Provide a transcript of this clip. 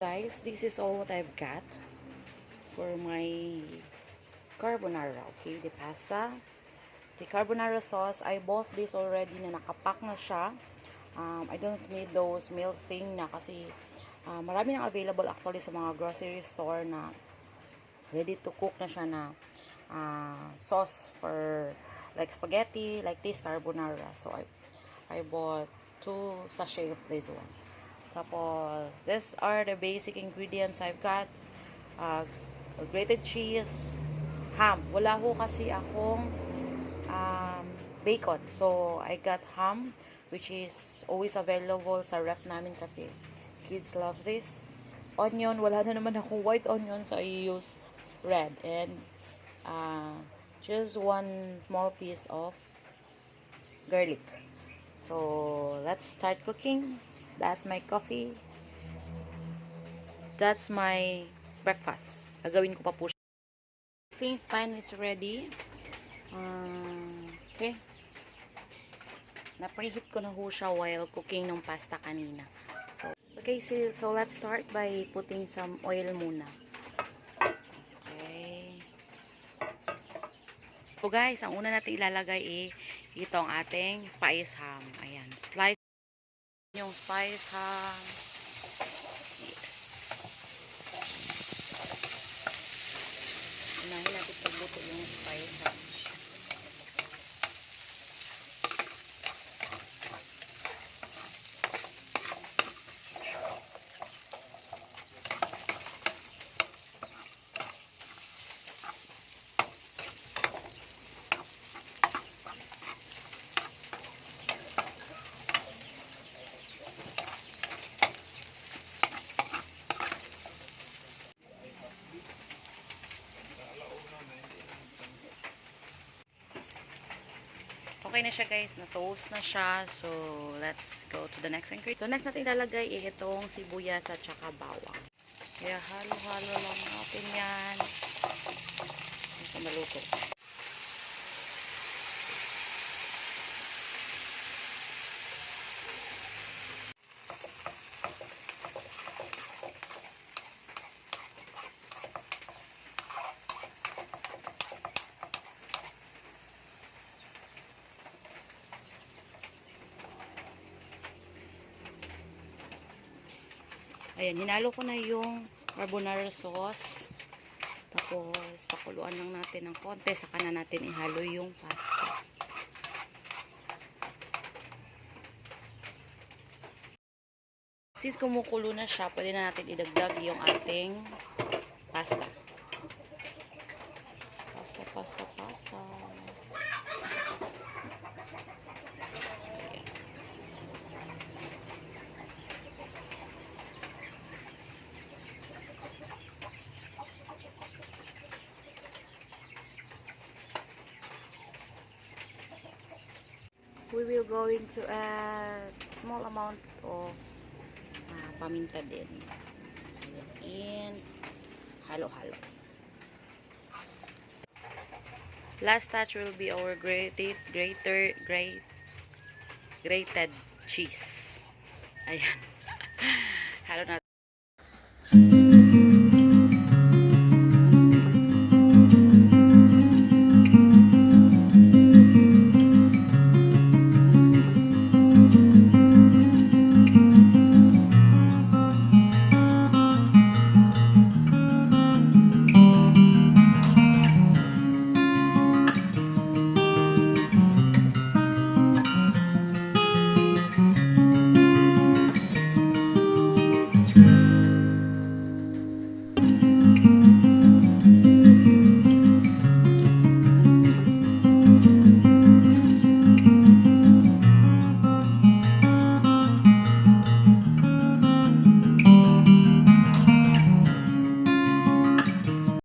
Guys, this is all what I've got for my carbonara. Okay, the pasta, the carbonara sauce. I bought this already na nakapack na siya. I don't need those milk thing na kasi marami nang available actually sa mga grocery store na ready to cook na siya na sauce for like spaghetti, like this carbonara. So I bought 2 sachet of this one. Tapos, these are the basic ingredients I've got. Grated cheese, ham. Wala ho kasi akong bacon. So, I got ham, which is always available sa ref namin kasi kids love this. Onion, wala na naman akong white onion, so I use red. And just one small piece of garlic. So, let's start cooking. That's my coffee. That's my breakfast. Gagawin ko pa po siya. I think pan is ready. Okay. Na-preheat ko na ho siya while cooking ng pasta kanina. So, okay, so let's start by putting some oil muna. Okay. So guys, ang una natin ilalagay itong ating spice ham. Ayan. Slice yung spice ham. Yes. Unahin natin pagluto yung spice ham. Okay na siya guys, na-toast na siya. So, let's go to the next ingredient. So, next natin ilalagay itong sibuyas at saka bawang. Kaya halo-halo lang natin yan. Ito maluto. Ayan, hinalo ko na yung carbonara sauce. Tapos, pakuluan lang natin ng konti. Saka na natin ihalo yung pasta. Since kumukulo na siya, pwede na natin idagdag yung ating pasta. Pasta. Ayan. We will going to add small amount of paminta din. And halo-halo. Last touch will be our grated cheese. Ayan. Halo natin.